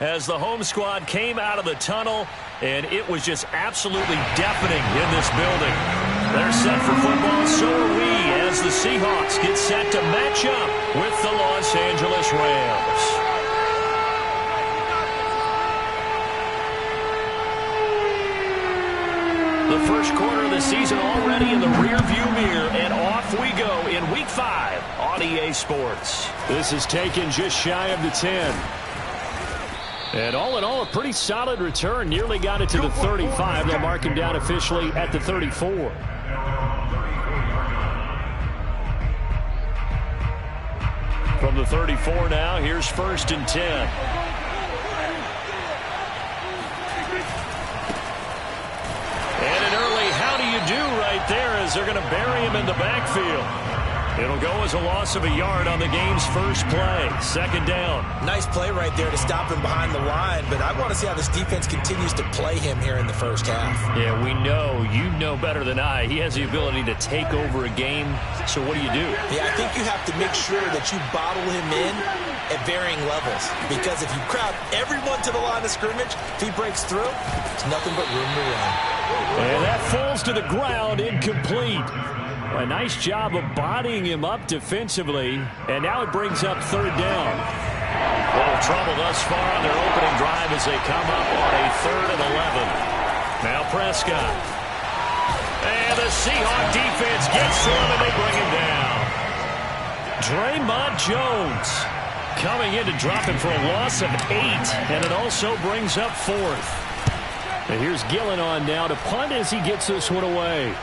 As the home squad came out of the tunnel, and it was just absolutely deafening in this building. They're set for football, so are we, as the Seahawks get set to match up with the Los Angeles Rams. The first quarter of the season already in the rearview mirror, and off we go in Week 5 on EA Sports. This is taken just shy of the 10. And all in all, a pretty solid return. Nearly got it to the 35. They'll mark him down officially at the 34. From the 34 now, here's 1st and 10. And an early how do you do right there as they're going to bury him in the backfield. It'll go as a loss of a yard on the game's first play. 2nd down. Nice play right there to stop him behind the line, but I want to see how this defense continues to play him here in the first half. Yeah, we know, you know better than I, he has the ability to take over a game. So what do you do? Yeah, I think you have to make sure that you bottle him in at varying levels, because if you crowd everyone to the line of scrimmage, if he breaks through, it's nothing but room to run. And that falls to the ground, incomplete. A nice job of bodying him up defensively, and now it brings up 3rd down. A little trouble thus far on their opening drive as they come up on a 3rd and 11. Now Prescott. And the Seahawk defense gets to him, and they bring him down. Draymond Jones coming in to drop him for a loss of 8, and it also brings up 4th. And here's Gillen on now to punt as he gets this one away.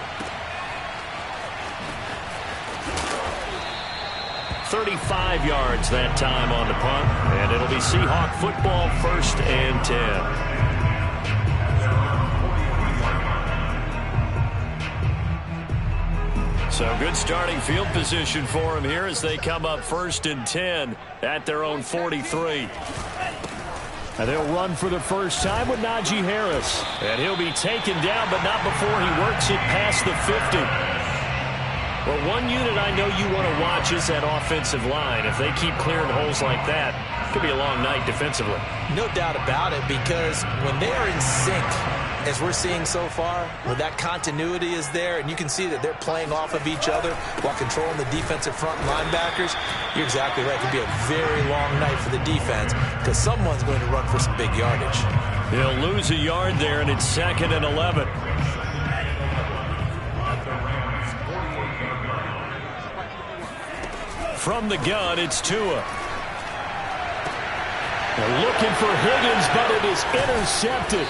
35 yards that time on the punt, and it'll be Seahawk football, 1st and 10. So good starting field position for him here as they come up 1st and 10 at their own 43. And they'll run for the first time with Najee Harris. And he'll be taken down, but not before he works it past the 50. Well, one unit I know you want to watch is that offensive line. If they keep clearing holes like that, it could be a long night defensively. No doubt about it, because when they are in sync, as we're seeing so far, when that continuity is there, and you can see that they're playing off of each other while controlling the defensive front linebackers, you're exactly right. It could be a very long night for the defense because someone's going to run for some big yardage. They'll lose a yard there, and it's 2nd and 11. From the gun, it's Tua. They're looking for Higgins, but it is intercepted.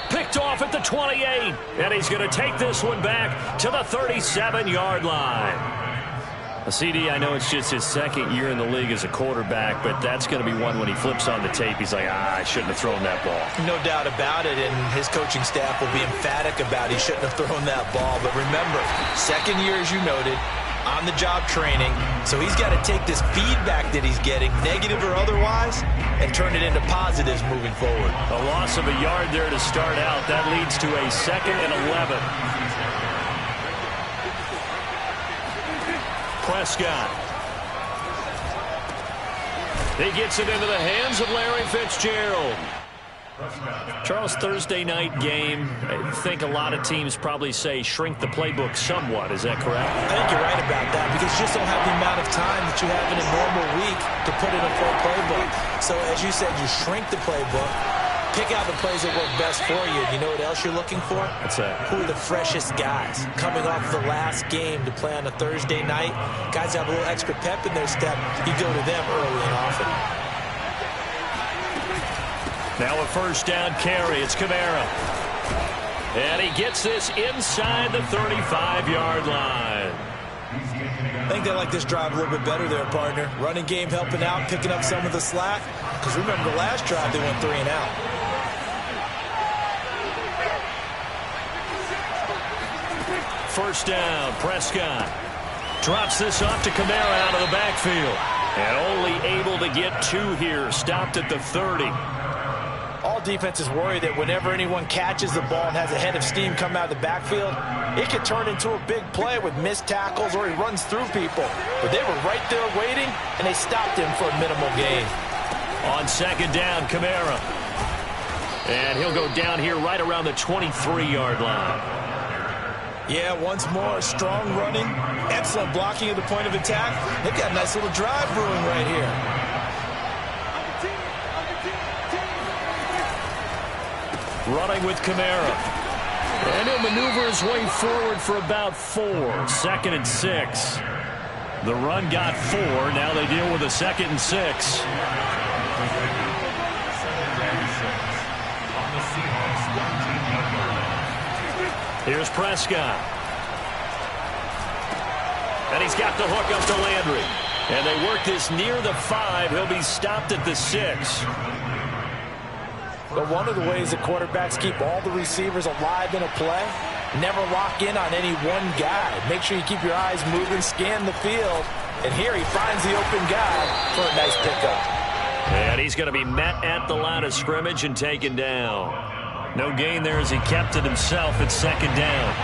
Picked off at the 28, and he's going to take this one back to the 37-yard line. CD, I know it's just his 2nd year in the league as a quarterback, but that's going to be one when he flips on the tape. He's like, I shouldn't have thrown that ball. No doubt about it, and his coaching staff will be emphatic about he shouldn't have thrown that ball. But remember, 2nd year, as you noted, on-the-job training, so he's got to take this feedback that he's getting, negative or otherwise, and turn it into positives moving forward. A loss of a yard there to start out. That leads to a 2nd and 11. Prescott. He gets it into the hands of Larry Fitzgerald. Charles, Thursday night game, I think a lot of teams probably say shrink the playbook somewhat. Is that correct? I think you're right about that because you just don't have the amount of time that you have in a normal week to put in a full playbook. So as you said, you shrink the playbook, pick out the plays that work best for you. You know what else you're looking for? What's that? Who are the freshest guys coming off the last game to play on a Thursday night? Guys have a little extra pep in their step. You go to them early and often. Now a 1st down carry. It's Kamara. And he gets this inside the 35-yard line. I think they like this drive a little bit better there, partner. Running game helping out, picking up some of the slack. Because remember, the last drive they went 3 and out. First down, Prescott. Drops this off to Kamara out of the backfield. And only able to get 2 here. Stopped at the 30. All defenses worry that whenever anyone catches the ball and has a head of steam come out of the backfield, it could turn into a big play with missed tackles or he runs through people. But they were right there waiting, and they stopped him for a minimal gain. On second down, Kamara. And he'll go down here right around the 23-yard line. Yeah, once more, strong running, excellent blocking at the point of attack. They've got a nice little drive brewing right here. Running with Kamara. And he'll maneuver his way forward for about 4. 2nd and 6. The run got 4. Now they deal with a 2nd and 6. Here's Prescott. And he's got the hook up to Landry. And they work this near the 5. He'll be stopped at the 6. But one of the ways that quarterbacks keep all the receivers alive in a play, never lock in on any one guy. Make sure you keep your eyes moving, scan the field. And here he finds the open guy for a nice pickup. And he's going to be met at the line of scrimmage and taken down. No gain there as he kept it himself at 2nd down.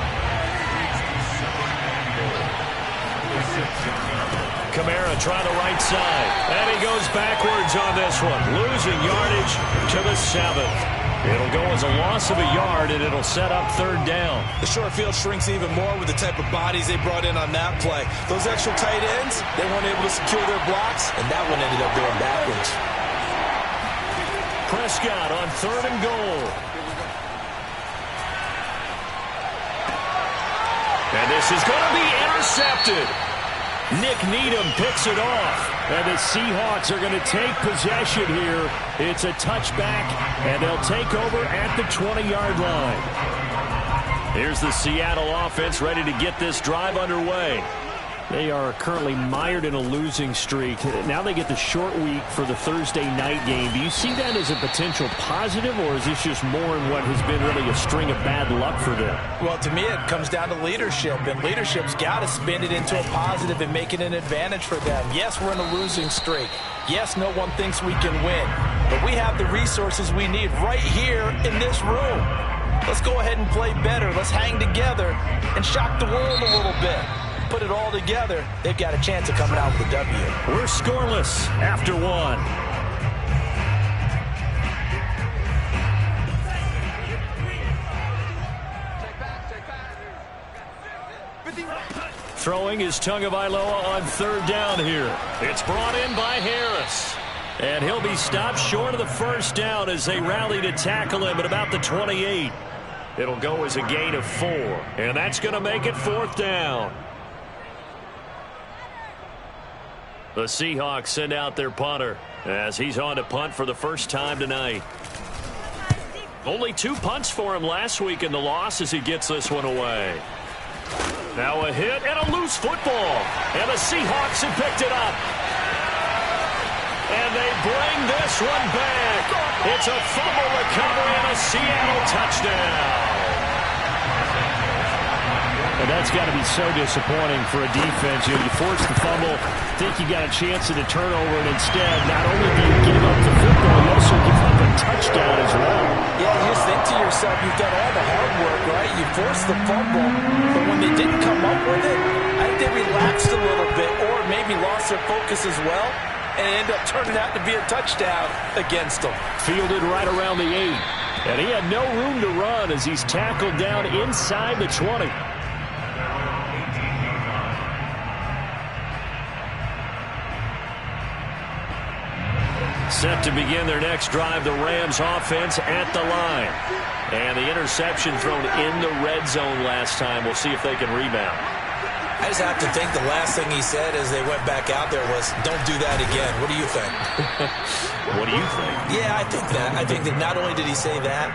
Kamara trying the right side. And he goes backwards on this one. Losing yardage to the 7th. It'll go as a loss of a yard, and it'll set up 3rd down. The short field shrinks even more with the type of bodies they brought in on that play. Those extra tight ends, they weren't able to secure their blocks, and that one ended up going backwards. Prescott on 3rd and goal. And this is going to be intercepted. Nick Needham picks it off. And the Seahawks are going to take possession here. It's a touchback, and they'll take over at the 20-yard line. Here's the Seattle offense ready to get this drive underway. They are currently mired in a losing streak. Now they get the short week for the Thursday night game. Do you see that as a potential positive, or is this just more in what has been really a string of bad luck for them? Well, to me, it comes down to leadership, and leadership's got to spin it into a positive and make it an advantage for them. Yes, we're in a losing streak. Yes, no one thinks we can win, but we have the resources we need right here in this room. Let's go ahead and play better. Let's hang together and shock the world a little bit. Put it all together, they've got a chance of coming out with a W. We're scoreless after 1. Throwing is Tagovailoa on 3rd down here. It's brought in by Harris. And he'll be stopped short of the 1st down as they rally to tackle him at about the 28. It'll go as a gain of 4. And that's going to make it 4th down. The Seahawks send out their punter as he's on to punt for the first time tonight. Only 2 punts for him last week in the loss as he gets this one away. Now a hit and a loose football. And the Seahawks have picked it up. And they bring this one back. It's a fumble recovery and a Seattle touchdown. And that's got to be so disappointing for a defense. You force the fumble, think you got a chance at a turnover, and instead, not only do you give up the football, you also give up a touchdown as well. Yeah, you just think to yourself, you've done all the hard work, right? You forced the fumble, but when they didn't come up with it, I think they relaxed a little bit, or maybe lost their focus as well, and it ended up turning out to be a touchdown against them. Fielded right around the 8, and he had no room to run as he's tackled down inside the 20. Set to begin their next drive, the Rams offense at the line. And the interception thrown in the red zone last time. We'll see if they can rebound. I just have to think the last thing he said as they went back out there was, don't do that again. What do you think? What do you think? Yeah, I think that. I think that not only did he say that,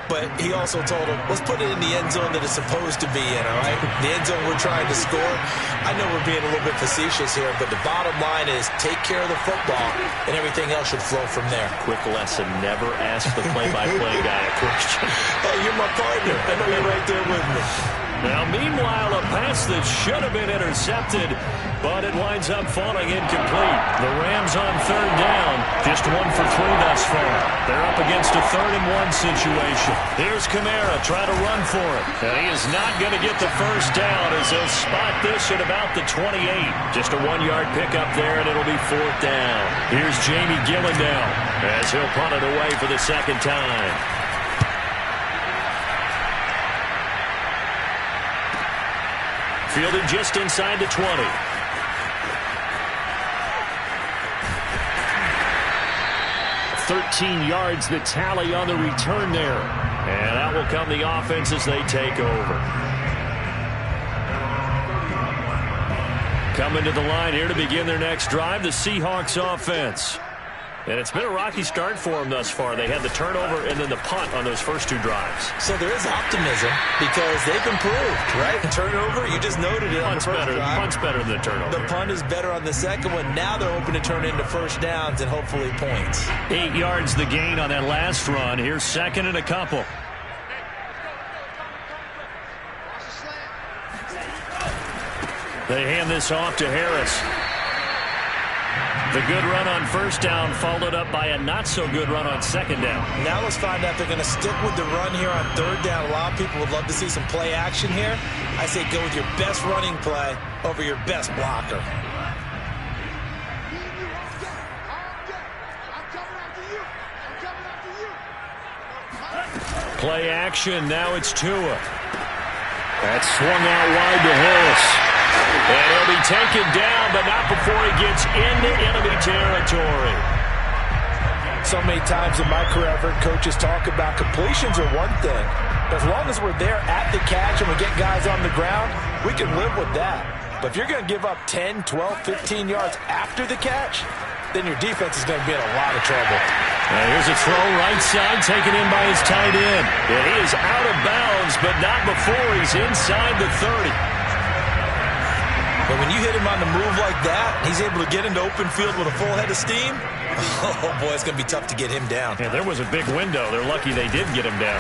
but he also told him, let's put it in the end zone that it's supposed to be in, all right? The end zone we're trying to score. I know we're being a little bit facetious here, but the bottom line is take care of the football, and everything else should flow from there. Quick lesson, never ask the play-by-play guy a question. Hey, you're my partner. I know you're right there with me. Now, meanwhile, a pass that should have been intercepted, but it winds up falling incomplete. The Rams on 3rd down, just 1 for 3 thus far. They're up against against a 3rd-and-1 situation. Here's Kamara trying to run for it. And he is not going to get the first down as he'll spot this at about the 28. Just a 1-yard pickup there, and it'll be 4th down. Here's Jamie Gillen now as he'll punt it away for the 2nd time. Fielded just inside the 20. "13 yards the tally on the return there. And that will come the offense as they take over. Coming to the line here to begin their next drive, the Seahawks offense. And it's been a rocky start for them thus far. They had the turnover and then the punt on those first 2 drives. So there is optimism because they've improved, right? Turnover, you just noted it on the first drive. Punt's better than the turnover. The punt is better on the second one. Now they're hoping to turn into first downs and hopefully points. 8 yards the gain on that last run. Here's 2nd and a couple. They hand this off to Harris. The good run on first down followed up by a not-so-good run on 2nd down. Now let's find out if they're going to stick with the run here on 3rd down. A lot of people would love to see some play action here. I say go with your best running play over your best blocker. Play action. Now it's Tua. That's swung out wide to Harris. And he'll be taken down, but not before he gets into enemy territory. So many times in my career, I've heard coaches talk about completions are one thing. But as long as we're there at the catch and we get guys on the ground, we can live with that. But if you're going to give up 10, 12, 15 yards after the catch, then your defense is going to be in a lot of trouble. Here's a throw right side taken in by his tight end. And he is out of bounds, but not before he's inside the 30. But when you hit him on the move like that, he's able to get into open field with a full head of steam. Oh, boy, it's going to be tough to get him down. Yeah, there was a big window. They're lucky they did get him down.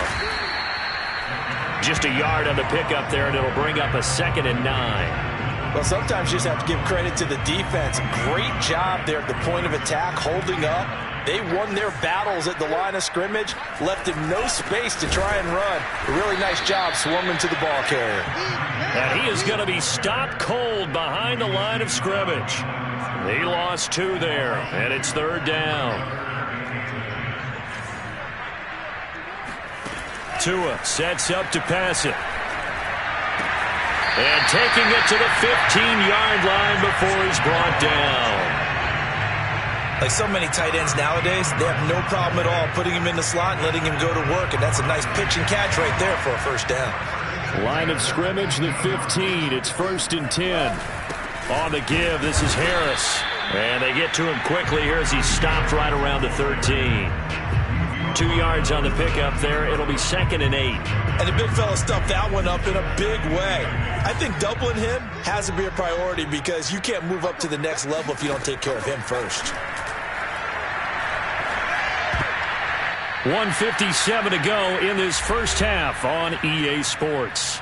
Just a yard on the pickup there, and it'll bring up a 2nd and 9. Well, sometimes you just have to give credit to the defense. Great job there at the point of attack, holding up. They won their battles at the line of scrimmage, left him no space to try and run. A really nice job swarming to the ball carrier. And he is going to be stopped cold behind the line of scrimmage. He lost 2 there, and it's 3rd down. Tua sets up to pass it. And taking it to the 15-yard line before he's brought down. Like so many tight ends nowadays, they have no problem at all putting him in the slot and letting him go to work. And that's a nice pitch and catch right there for a first down. Line of scrimmage, the 15. It's 1st and 10. On the give, this is Harris. And they get to him quickly here as he's stopped right around the 13. 2 yards on the pickup there. It'll be 2nd and 8. And the big fella stuffed that one up in a big way. I think doubling him has to be a priority because you can't move up to the next level if you don't take care of him first. 1:57 to go in this first half on EA Sports.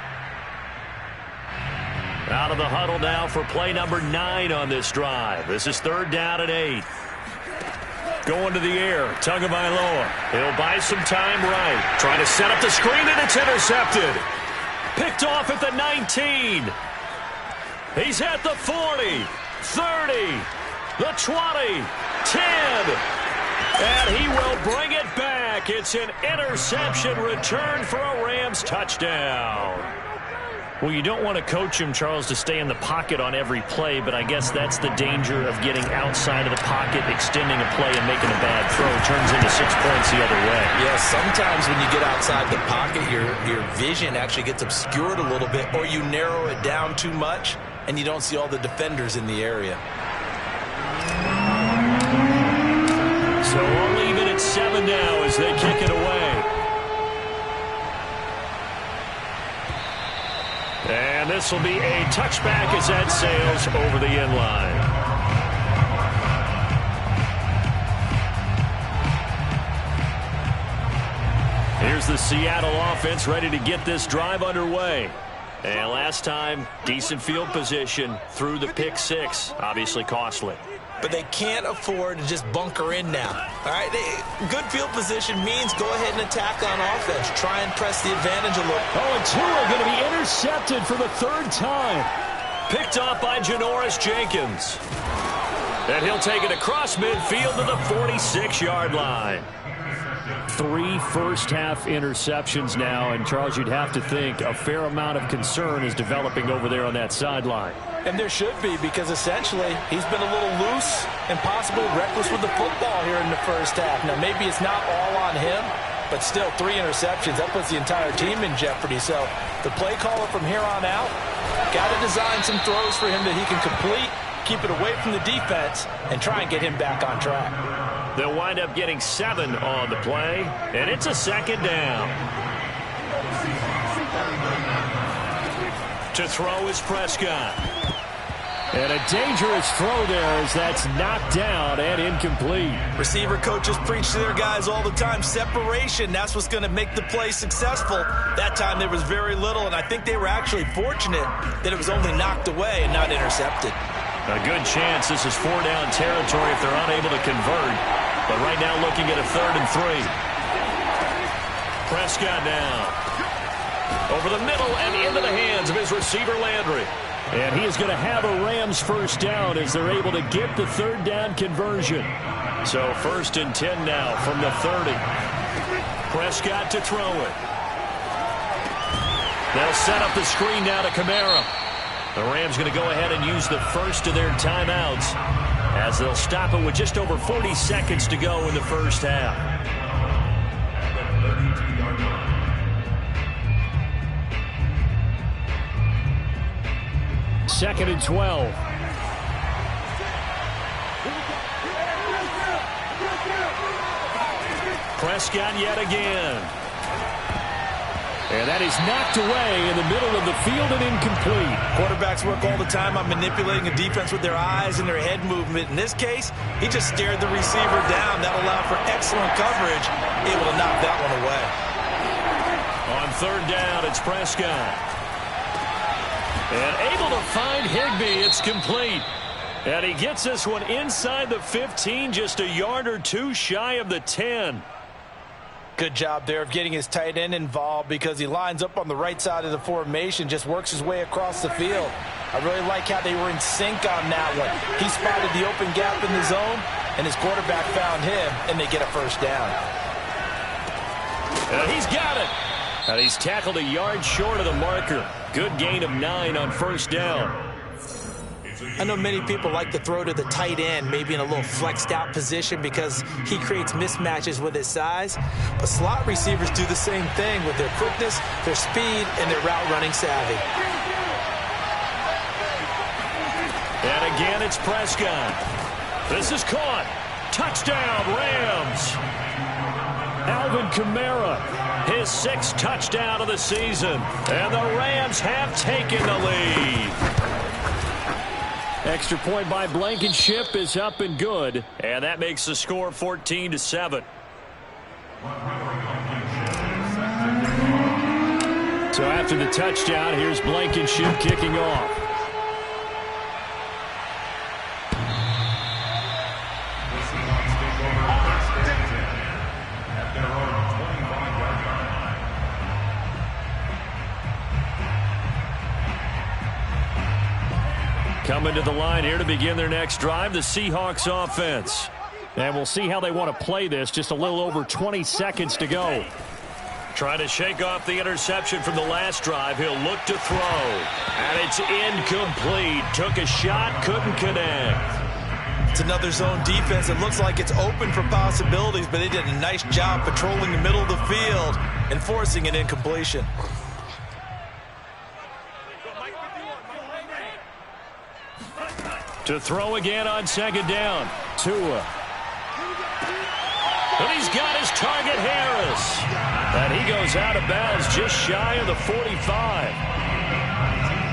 Out of the huddle now for play number 9 on this drive. This is 3rd down and 8. Going to the air, Tagovailoa. He'll buy some time right. Trying to set up the screen, and it's intercepted. Picked off at the 19. He's at the 40, 30, the 20, 10. And he will bring it back. It's an interception return for a Rams touchdown. Well, you don't want to coach him, Charles, to stay in the pocket on every play, but I guess that's the danger of getting outside of the pocket, extending a play, and making a bad throw. Turns into 6 points the other way. Yeah, sometimes when you get outside the pocket, your vision actually gets obscured a little bit, or you narrow it down too much, and you don't see all the defenders in the area. So only even at 7 now as they kick it away. And this will be a touchback as that sails over the end line. Here's the Seattle offense ready to get this drive underway. And last time, decent field position through the pick 6, obviously costly. but they can't afford to just bunker in now. All right, good field position means go ahead and attack on offense. Try and press the advantage a little. Oh, and Tua going to be intercepted for the third time. Picked off by Janoris Jenkins. And he'll take it across midfield to the 46-yard line. 3 first-half interceptions now, and Charles, you'd have to think a fair amount of concern is developing over there on that sideline. And there should be, because essentially he's been a little loose and possibly reckless with the football here in the first half. Now, maybe it's not all on him, but still 3 interceptions. That puts the entire team in jeopardy. So the play caller from here on out got to design some throws for him that he can complete, keep it away from the defense, and try and get him back on track. They'll wind up getting 7 on the play, and it's a second down. To throw is Prescott. And a dangerous throw there as that's knocked down and incomplete. Receiver coaches preach to their guys all the time. Separation, that's what's going to make the play successful. That time there was very little, and I think they were actually fortunate that it was only knocked away and not intercepted. A good chance this is 4-down territory if they're unable to convert. But right now looking at a 3rd and 3. Prescott now. Over the middle and into the hands of his receiver Landry. And he is going to have a Rams first down as they're able to get the 3rd down conversion. So 1st and 10 now from the 30. Prescott to throw it. They'll set up the screen now to Kamara. The Rams going to go ahead and use the first of their timeouts as they'll stop it with just over 40 seconds to go in the first half. Second and 12. Prescott yet again. And that is knocked away in the middle of the field and incomplete. Quarterbacks work all the time on manipulating a defense with their eyes and their head movement. In this case, he just stared the receiver down. That allowed for excellent coverage, able to knock that one away. On 3rd down, it's Prescott. And able to find Higbee. It's complete. And he gets this one inside the 15, just a yard or 2 shy of the 10. Good job there of getting his tight end involved because he lines up on the right side of the formation, just works his way across the field. I really like how they were in sync on that one. He spotted the open gap in the zone, and his quarterback found him, and they get a first down. And he's got it. And he's tackled a yard short of the marker. Good gain of 9 on 1st down. I know many people like to throw to the tight end, maybe in a little flexed out position because he creates mismatches with his size. But slot receivers do the same thing with their quickness, their speed, and their route running savvy. And again, it's Prescott. This is caught. Touchdown, Rams. Alvin Kamara. His 6th touchdown of the season. And the Rams have taken the lead. Extra point by Blankenship is up and good. And that makes the score 14-7. So after the touchdown, here's Blankenship kicking off. Coming to the line here to begin their next drive, the Seahawks offense. And we'll see how they want to play this. Just a little over 20 seconds to go. Trying to shake off the interception from the last drive. He'll look to throw. And it's incomplete. Took a shot, couldn't connect. It's another zone defense. It looks like it's open for possibilities, but they did a nice job patrolling the middle of the field and forcing an incompletion. To throw again on 2nd down. Tua. And he's got his target, Harris. And he goes out of bounds just shy of the 45.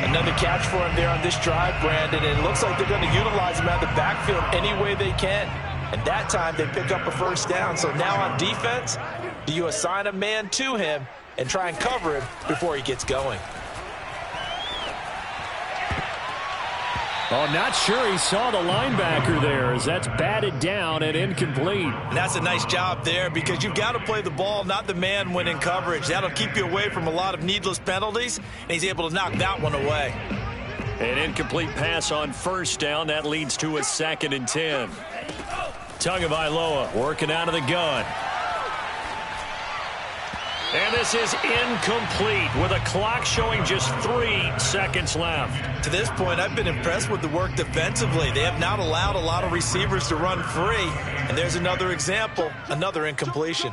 Another catch for him there on this drive, Brandon. And it looks like they're going to utilize him out of the backfield any way they can. And that time they pick up a first down. So now on defense, do you assign a man to him and try and cover him before he gets going? Oh, not sure he saw the linebacker there as that's batted down and incomplete. And that's a nice job there because you've got to play the ball, not the man when in coverage. That'll keep you away from a lot of needless penalties, and he's able to knock that one away. An incomplete pass on first down. That leads to a 2nd and 10. Tagovailoa working out of the gun. And this is incomplete with a clock showing just 3 seconds left. To this point, I've been impressed with the work defensively. They have not allowed a lot of receivers to run free. And there's another example, another incompletion.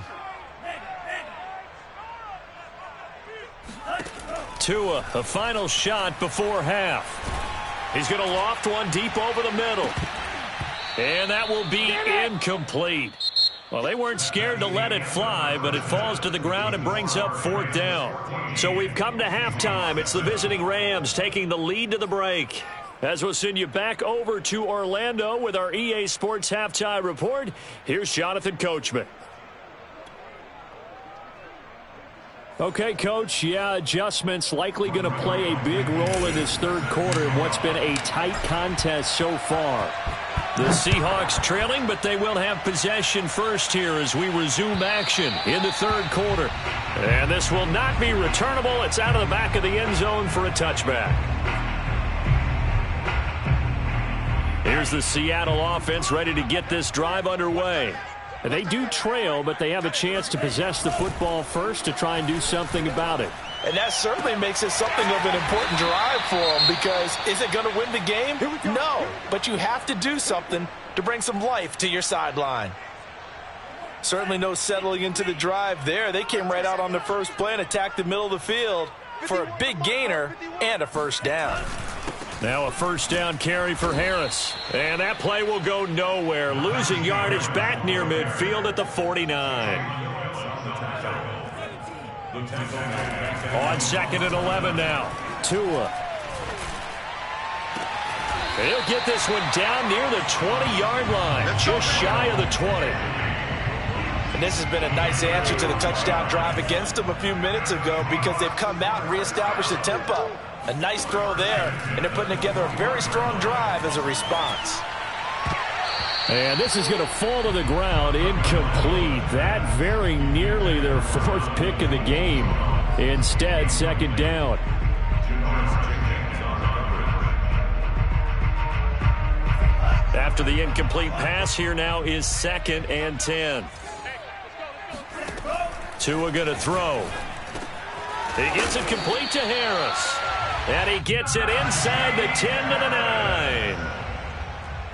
Tua, a final shot before half. He's going to loft one deep over the middle. And that will be incomplete. Well, they weren't scared to let it fly, but it falls to the ground and brings up 4th down. So we've come to halftime. It's the visiting Rams taking the lead to the break. As we'll send you back over to Orlando with our EA Sports Halftime Report, here's Jonathan Coachman. Okay, Coach, adjustments likely going to play a big role in this third quarter in what's been a tight contest so far. The Seahawks trailing, but they will have possession first here as we resume action in the third quarter. And this will not be returnable. It's out of the back of the end zone for a touchback. Here's the Seattle offense ready to get this drive underway. They do trail, but they have a chance to possess the football first to try and do something about it. And that certainly makes it something of an important drive for them because is it going to win the game? No, but you have to do something to bring some life to your sideline. Certainly no settling into the drive there. They came right out on the first play and attacked the middle of the field for a big gainer and a first down. Now a first down carry for Harris. And that play will go nowhere. Losing yardage back near midfield at the 49. On 2nd and 11 now. Tua. He'll get this one down near the 20-yard line. Just shy of the 20. And this has been a nice answer to the touchdown drive against them a few minutes ago because they've come out and reestablished the tempo. A nice throw there, and they're putting together a very strong drive as a response. And this is going to fall to the ground, incomplete. That very nearly their 4th pick of the game. Instead, 2nd down. After the incomplete pass, here now is 2nd and 10. Tua going to throw. He gets it complete to Harris. And he gets it inside the 10 to the 9.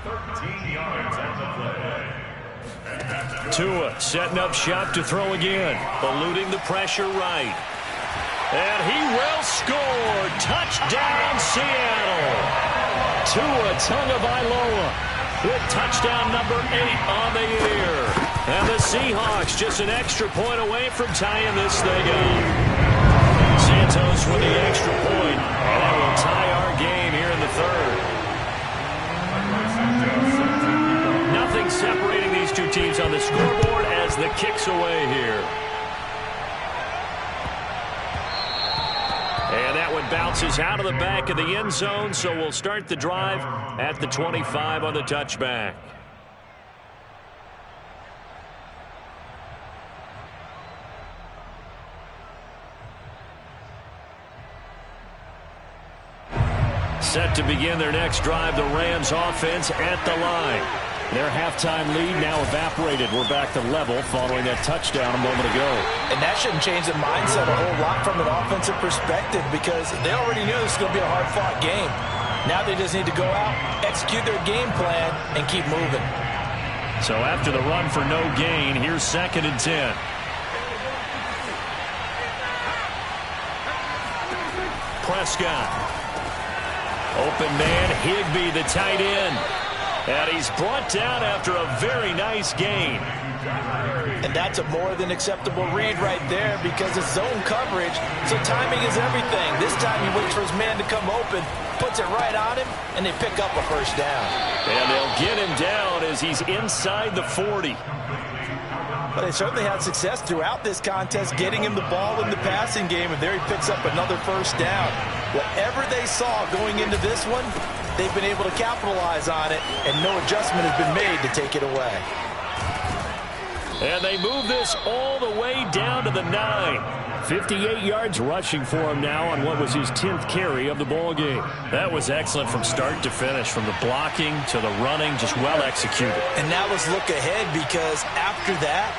13 yards on the play. Tua setting up shop to throw again. Eluding the pressure right. And he will score. Touchdown, Seattle. Tua Tagovailoa with touchdown number 8 on the year. And the Seahawks just an extra point away from tying this thing up. Santos with the extra point, and that will tie our game here in the third. Nothing separating these two teams on the scoreboard as the kick's away here. And that one bounces out of the back of the end zone, so we'll start the drive at the 25 on the touchback. Set to begin their next drive, the Rams offense at the line. Their halftime lead now evaporated. We're back to level following that touchdown a moment ago. And that shouldn't change the mindset a whole lot from an offensive perspective because they already knew this was going to be a hard-fought game. Now they just need to go out, execute their game plan, and keep moving. So after the run for no gain, here's 2nd and 10. Prescott. Open man, Higbee, the tight end. And he's brought down after a very nice gain. And that's a more than acceptable read right there because it's zone coverage, so timing is everything. This time he waits for his man to come open, puts it right on him, and they pick up a first down. And they'll get him down as he's inside the 40. But they certainly had success throughout this contest getting him the ball in the passing game, and there he picks up another first down. Whatever they saw going into this one, they've been able to capitalize on it, and no adjustment has been made to take it away. And they move this all the way down to the 9. 58 yards rushing for him now on what was his 10th carry of the ball game. That was excellent from start to finish, from the blocking to the running, just well executed. And now let's look ahead, because after that,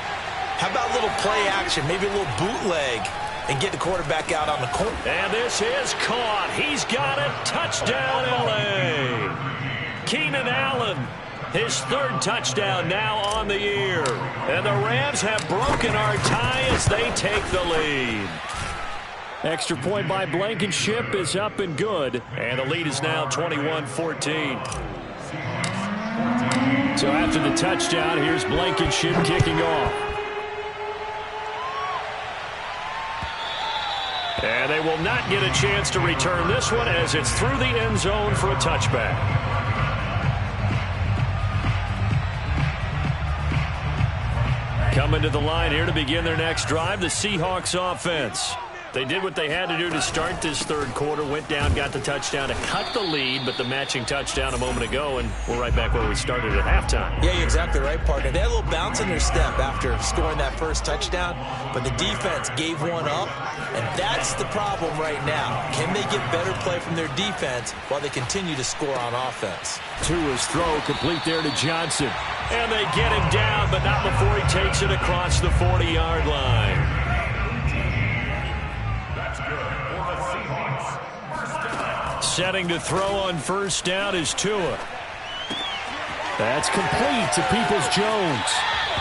how about a little play action, maybe a little bootleg, and get the quarterback out on the corner. And this is caught. He's got it. Touchdown, L.A. Keenan Allen, his 3rd touchdown now on the year. And the Rams have broken our tie as they take the lead. Extra point by Blankenship is up and good. And the lead is now 21-14. So after the touchdown, here's Blankenship kicking off. And they will not get a chance to return this one as it's through the end zone for a touchback. Coming to the line here to begin their next drive, the Seahawks offense. They did what they had to do to start this 3rd quarter, went down, got the touchdown to cut the lead, but the matching touchdown a moment ago, and we're right back where we started at halftime. Yeah, you're exactly right, partner. They had a little bounce in their step after scoring that first touchdown, but the defense gave one up, and that's the problem right now. Can they get better play from their defense while they continue to score on offense? Tua's throw complete there to Johnson. And they get him down, but not before he takes it across the 40-yard line. Setting to throw on first down is Tua. That's complete to Peoples-Jones.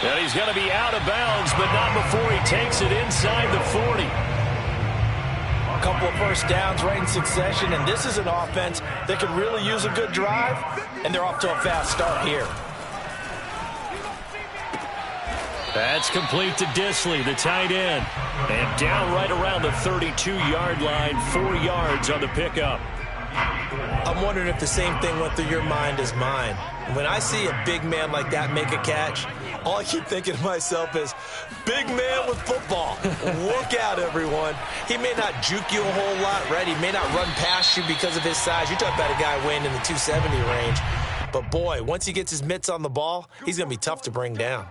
And he's going to be out of bounds, but not before he takes it inside the 40. A couple of first downs right in succession, and this is an offense that could really use a good drive, and they're off to a fast start here. That's complete to Disley, the tight end. And down right around the 32-yard line, 4 yards on the pickup. I'm wondering if the same thing went through your mind as mine. When I see a big man like that make a catch, all I keep thinking to myself is, big man with football. Look out, everyone. He may not juke you a whole lot, right? He may not run past you because of his size. You're talking about a guy weighing in the 270 range. But, boy, once he gets his mitts on the ball, he's going to be tough to bring down.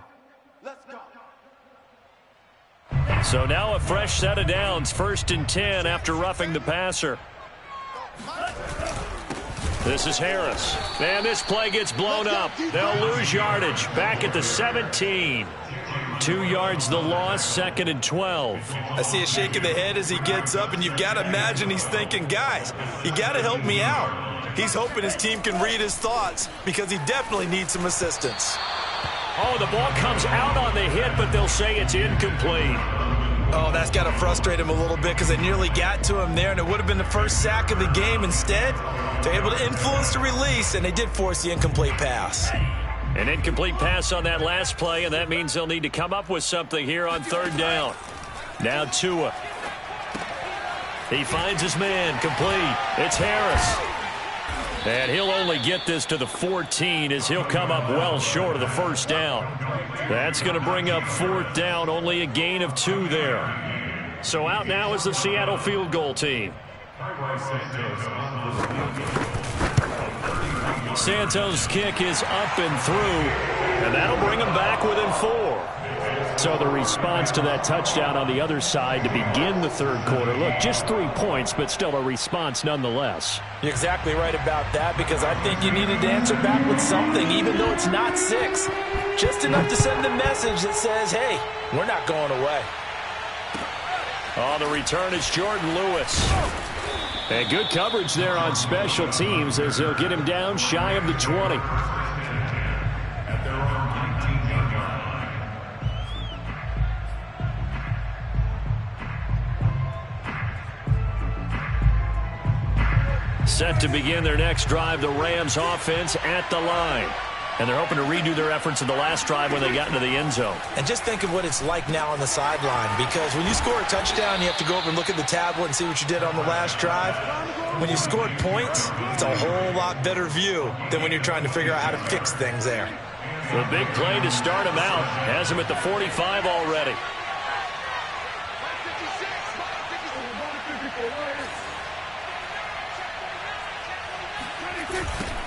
So now a fresh set of downs, 1st and 10 after roughing the passer. This is Harris. And this play gets blown up. They'll lose yardage. Back at the 17. 2 yards the loss, 2nd and 12. I see a shake of the head as he gets up, and you've got to imagine he's thinking, guys, you got to help me out. He's hoping his team can read his thoughts because he definitely needs some assistance. Oh, the ball comes out on the hit, but they'll say it's incomplete. Oh, that's got to frustrate him a little bit because they nearly got to him there, and it would have been the first sack of the game. Instead, they're able to influence the release, and they did force the incomplete pass. An incomplete pass on that last play, and that means they'll need to come up with something here on 3rd down. Now Tua. He finds his man, complete. It's Harris. And he'll only get this to the 14 as he'll come up well short of the first down. That's going to bring up 4th down, only a gain of 2 there. So out now is the Seattle field goal team. Santos' kick is up and through, and that'll bring them back within 4. So the response to that touchdown on the other side to begin the 3rd quarter. Look, just 3 points, but still a response nonetheless. You're exactly right about that, because I think you needed to answer back with something, even though it's not 6. Just enough to send a message that says, hey, we're not going away. On the return is Jordan Lewis. And good coverage there on special teams as they'll get him down shy of the 20. Set to begin their next drive, the Rams offense at the line. And they're hoping to redo their efforts in the last drive when they got into the end zone. And just think of what it's like now on the sideline, because when you score a touchdown, you have to go over and look at the tablet and see what you did on the last drive. When you scored points, it's a whole lot better view than when you're trying to figure out how to fix things there. The big play to start him out has him at the 45 already.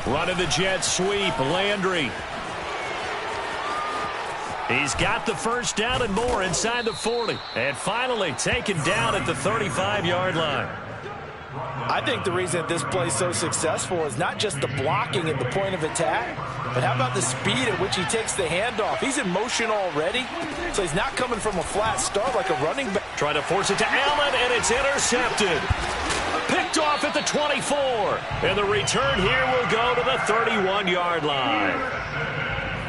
Running the jet sweep, Landry. He's got the first down and more inside the 40. And finally taken down at the 35-yard line. I think the reason this play is so successful is not just the blocking at the point of attack, but how about the speed at which he takes the handoff? He's in motion already, so he's not coming from a flat start like a running back. Trying to force it to Allen, and it's intercepted. Picked off at the 24. And the return here will go to the 31-yard line.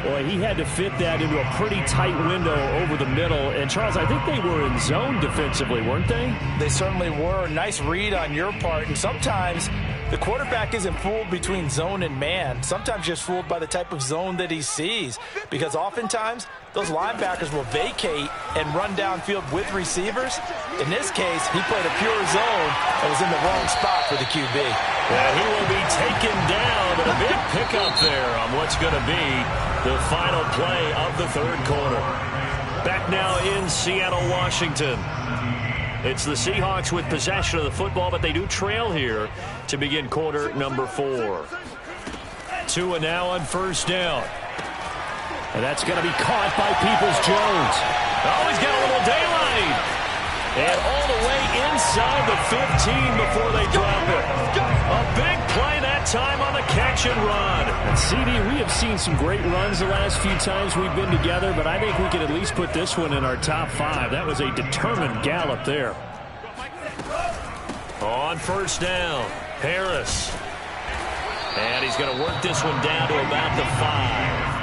Boy, he had to fit that into a pretty tight window over the middle. And, Charles, I think they were in zone defensively, weren't they? They certainly were. Nice read on your part. And sometimes the quarterback isn't fooled between zone and man. Sometimes just fooled by the type of zone that he sees. Because oftentimes, those linebackers will vacate and run downfield with receivers. In this case, he played a pure zone and was in the wrong spot for the QB. And he will be taken down. A big pickup there on what's going to be the final play of the third quarter. Back now in Seattle, Washington. It's the Seahawks with possession of the football, but they do trail here to begin quarter number 4. Tua now on first down. And that's going to be caught by Peoples-Jones. Oh, he's got a little daylight. And all the way inside the 15 before they drop it. A big play that time on the catch and run. And CD, we have seen some great runs the last few times we've been together, but I think we can at least put this one in our top 5. That was a determined gallop there. On first down, Harris. And he's going to work this one down to about the 5.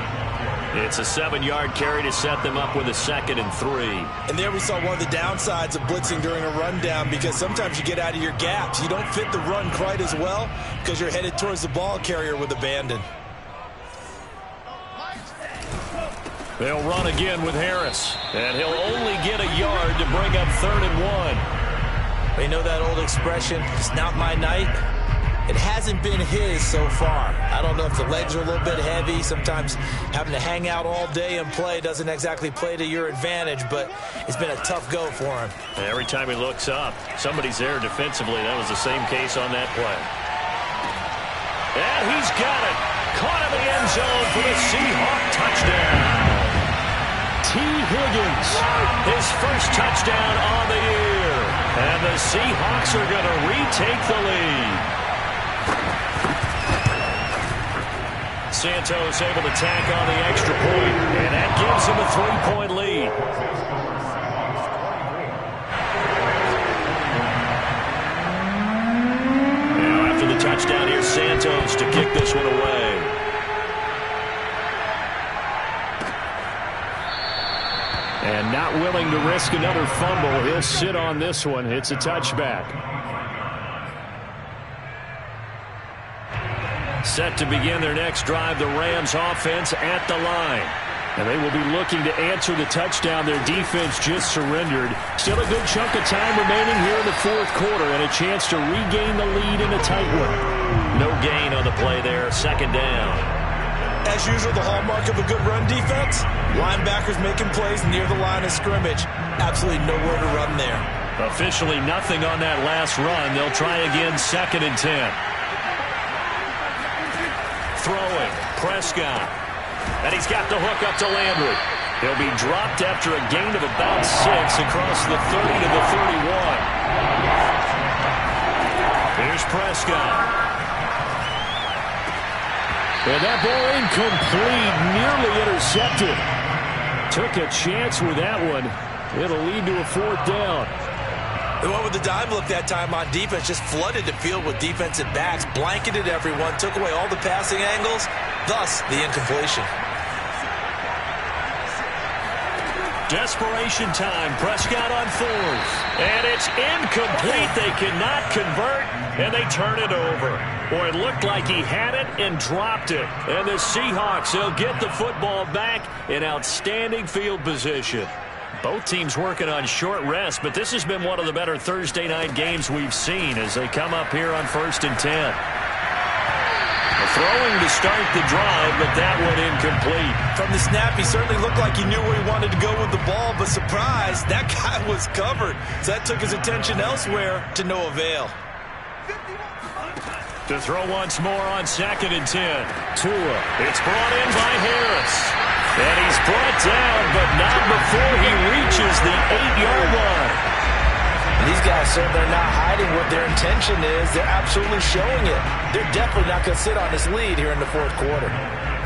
It's a 7-yard carry to set them up with a 2nd and 3. And there we saw one of the downsides of blitzing during a rundown, because sometimes you get out of your gaps. You don't fit the run quite as well because you're headed towards the ball carrier with abandon. They'll run again with Harris. And he'll only get a yard to bring up 3rd and 1. You know that old expression, it's not my night? It hasn't been his so far. I don't know if the legs are a little bit heavy. Sometimes having to hang out all day and play doesn't exactly play to your advantage, but it's been a tough go for him. Every time he looks up, somebody's there defensively. That was the same case on that play. And he's got it. Caught in the end zone for the Seahawk touchdown. T. Higgins, his first touchdown on the year. And the Seahawks are going to retake the lead. Santos able to tack on the extra point, and that gives him a 3-point lead. Now after the touchdown, here's Santos to kick this one away. And not willing to risk another fumble, he'll sit on this one. It's a touchback. Set to begin their next drive, the Rams offense at the line. And they will be looking to answer the touchdown their defense just surrendered. Still a good chunk of time remaining here in the fourth quarter, and a chance to regain the lead in a tight one. No gain on the play there, 2nd down. As usual, the hallmark of a good run defense, linebackers making plays near the line of scrimmage. Absolutely nowhere to run there. Officially nothing on that last run. They'll try again, 2nd and 10. Throwing, Prescott. And he's got the hook up to Landry. He'll be dropped after a gain of about 6 across the 30 to the 31. Here's Prescott. And that ball incomplete, nearly intercepted. Took a chance with that one. It'll lead to a 4th down. The one with the dime look that time on defense just flooded the field with defensive backs, blanketed everyone, took away all the passing angles, thus the incompletion. Desperation time. Prescott on 4th. And it's incomplete. They cannot convert, and they turn it over. Boy, it looked like he had it and dropped it. And the Seahawks, they'll get the football back in outstanding field position. Both teams working on short rest, but this has been one of the better Thursday night games we've seen as they come up here on 1st and 10. Throwing to start the drive, but that one incomplete. From the snap, he certainly looked like he knew where he wanted to go with the ball, but surprise, that guy was covered. So that took his attention elsewhere to no avail. To throw once more on 2nd and 10. Tua. It's brought in by Harris. And he's brought down, but not before he reaches the 8-yard line. These guys certainly are not hiding what their intention is. They're absolutely showing it. They're definitely not going to sit on this lead here in the 4th quarter.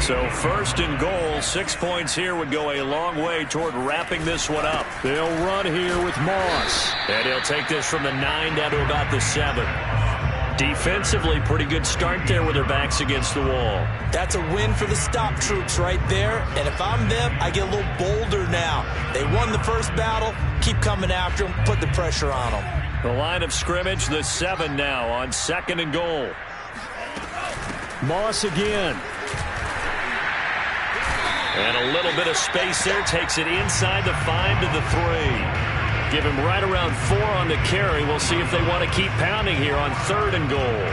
So 1st and goal, 6 points here would go a long way toward wrapping this one up. They'll run here with Moss. And he'll take this from the 9 down to about the 7. Defensively, pretty good start there with their backs against the wall. That's a win for the stop troops right there. And if I'm them, I get a little bolder now. They won the first battle. Keep coming after them. Put the pressure on them. The line of scrimmage, the 7 now on 2nd and goal. Moss again. And a little bit of space there. Takes it inside the 5 to the 3. Give him right around 4 on the carry. We'll see if they want to keep pounding here on 3rd and goal.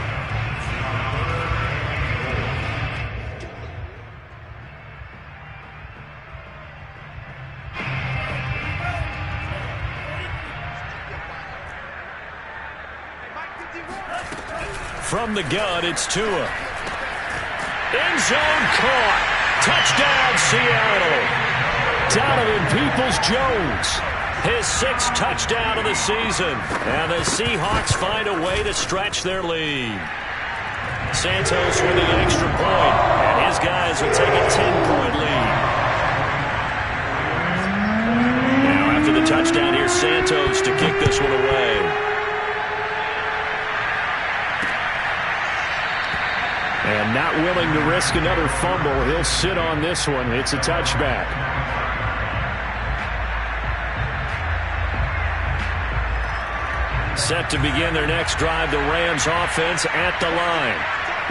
From the gun, it's Tua. End zone caught. Touchdown, Seattle. Donovan Peoples-Jones. His 6th touchdown of the season. And the Seahawks find a way to stretch their lead. Santos with an extra point, and his guys will take a 10-point lead. Now after the touchdown, here's Santos to kick this one away. And not willing to risk another fumble, he'll sit on this one. It's a touchback. Set to begin their next drive, the Rams offense at the line.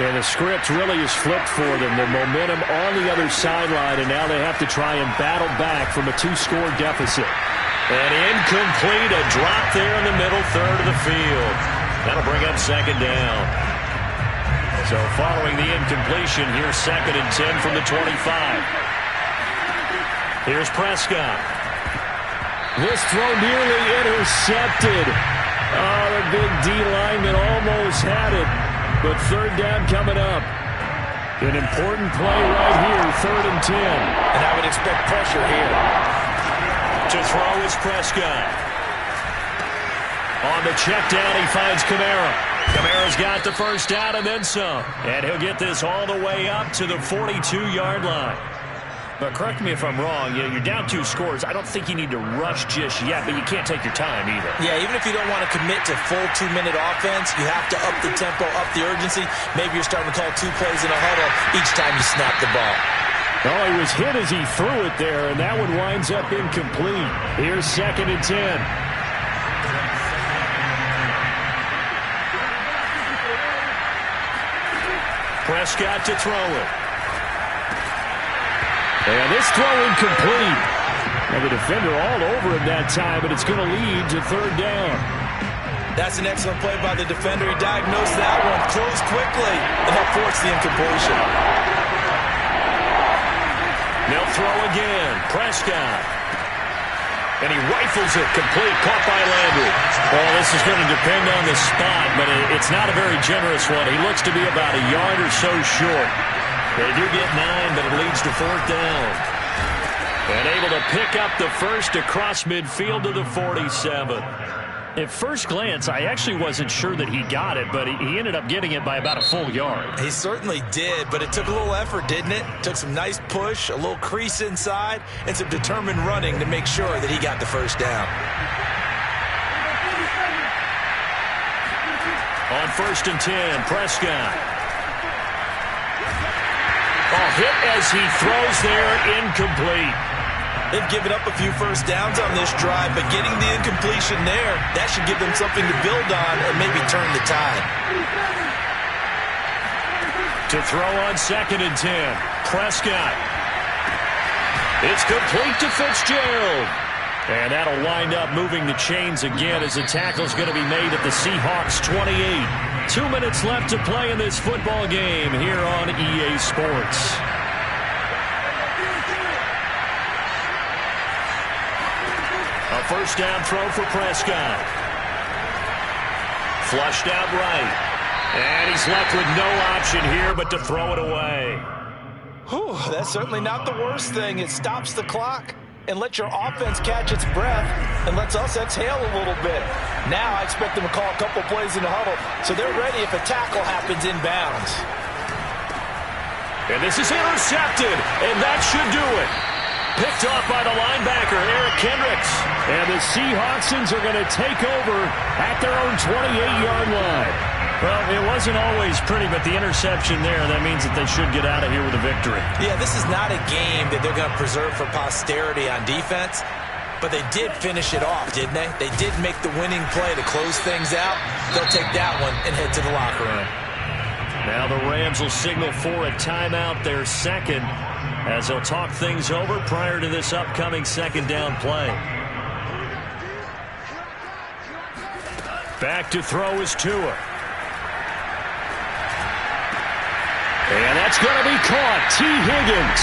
And the script really is flipped for them. The momentum on the other sideline, and now they have to try and battle back from a 2-score deficit. And incomplete, a drop there in the middle third of the field. That'll bring up 2nd down. So following the incompletion, here's 2nd and 10 from the 25. Here's Prescott. This throw nearly intercepted. Oh, the big D lineman almost had it. But 3rd down coming up. An important play right here, 3rd and 10. And I would expect pressure here. To throw is Prescott. On the check down, he finds Kamara. Kamara's got the 1st down and then some. And he'll get this all the way up to the 42-yard line. But correct me if I'm wrong, you're down 2 scores. I don't think you need to rush just yet, but you can't take your time either. Yeah, even if you don't want to commit to full 2-minute offense, you have to up the tempo, up the urgency. Maybe you're starting to call 2 plays in a huddle each time you snap the ball. Oh, he was hit as he threw it there, and that one winds up incomplete. Here's 2nd and 10. Prescott to throw it. And this throw incomplete. And the defender all over him that time, but it's going to lead to 3rd down. That's an excellent play by the defender. He diagnosed that one, closed quickly, and that forced the incompletion. They'll throw again. Prescott. And he rifles it complete, caught by Landry. Well, this is going to depend on the spot, but it's not a very generous one. He looks to be about a yard or so short. They do get 9, but it leads to 4th down. And able to pick up the 1st across midfield to the 47. At first glance, I actually wasn't sure that he got it, but he ended up getting it by about a full yard. He certainly did, but it took a little effort, didn't it? Took some nice push, a little crease inside, and some determined running to make sure that he got the 1st down. On 1st and 10, Prescott. Hit as he throws there, incomplete. They've given up a few 1st downs on this drive, but getting the incompletion there, that should give them something to build on and maybe turn the tide. To throw on 2nd and 10, Prescott. It's complete to Fitzgerald. And that'll wind up moving the chains again as the tackle's going to be made at the Seahawks 28. 2 minutes left to play in this football game here on EA Sports. A 1st down throw for Prescott. Flushed out right. And he's left with no option here but to throw it away. Whew, that's certainly not the worst thing. It stops the clock and lets your offense catch its breath and lets us exhale a little bit. Now I expect them to call a couple plays in the huddle so they're ready if a tackle happens inbounds. And this is intercepted, and that should do it. Picked off by the linebacker, Eric Kendricks. And the Seahawksans are going to take over at their own 28-yard line. Well, it wasn't always pretty, but the interception there, that means that they should get out of here with a victory. Yeah, this is not a game that they're going to preserve for posterity on defense, but they did finish it off, didn't they? They did make the winning play to close things out. They'll take that one and head to the locker room. Now the Rams will signal for a timeout, their second, as they'll talk things over prior to this upcoming second down play. Back to throw is Tua. And that's going to be caught. T. Higgins.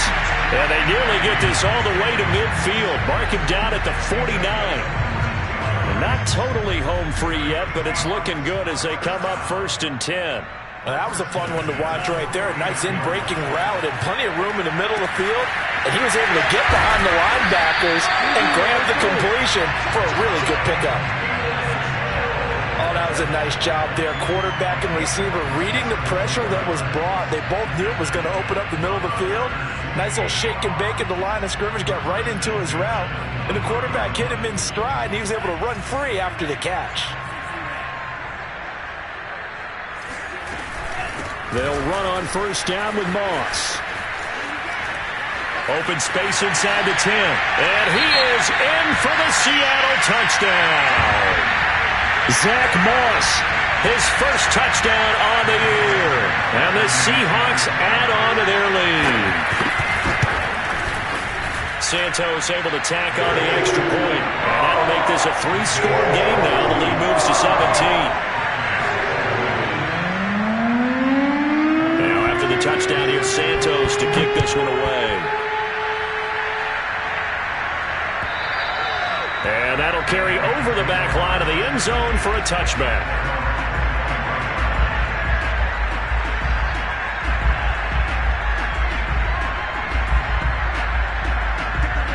And they nearly get this all the way to midfield. Mark him down at the 49. And not totally home free yet, but it's looking good as they come up 1st and 10. Well, that was a fun one to watch right there. A nice in-breaking route and plenty of room in the middle of the field. And he was able to get behind the linebackers and grab the completion for a really good pickup. Oh, that was a nice job there. Quarterback and receiver reading the pressure that was brought. They both knew it was going to open up the middle of the field. Nice little shake and bake at the line of scrimmage. Got right into his route. And the quarterback hit him in stride. And he was able to run free after the catch. They'll run on 1st down with Moss. Open space inside the 10. And he is in for the Seattle touchdown. Zach Moss, his first touchdown on the year. And the Seahawks add on to their lead. Santos able to tack on the extra point. And that'll make this a 3-score game now. The lead moves to 17. The touchdown here, Santos to kick this one away. And that'll carry over the back line of the end zone for a touchback.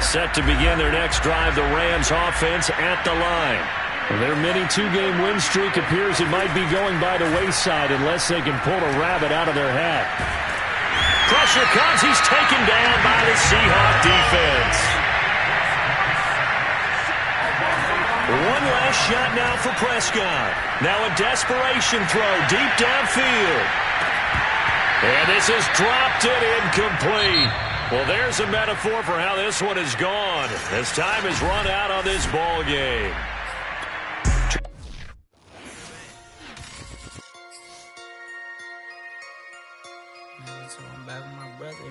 Set to begin their next drive, the Rams offense at the line. Their mini 2-game win streak appears it might be going by the wayside unless they can pull a rabbit out of their hat. Pressure comes. He's taken down by the Seahawk defense. One last shot now for Prescott. Now a desperation throw deep downfield. And this is dropped it incomplete. Well, there's a metaphor for how this one has gone as time has run out on this ball game.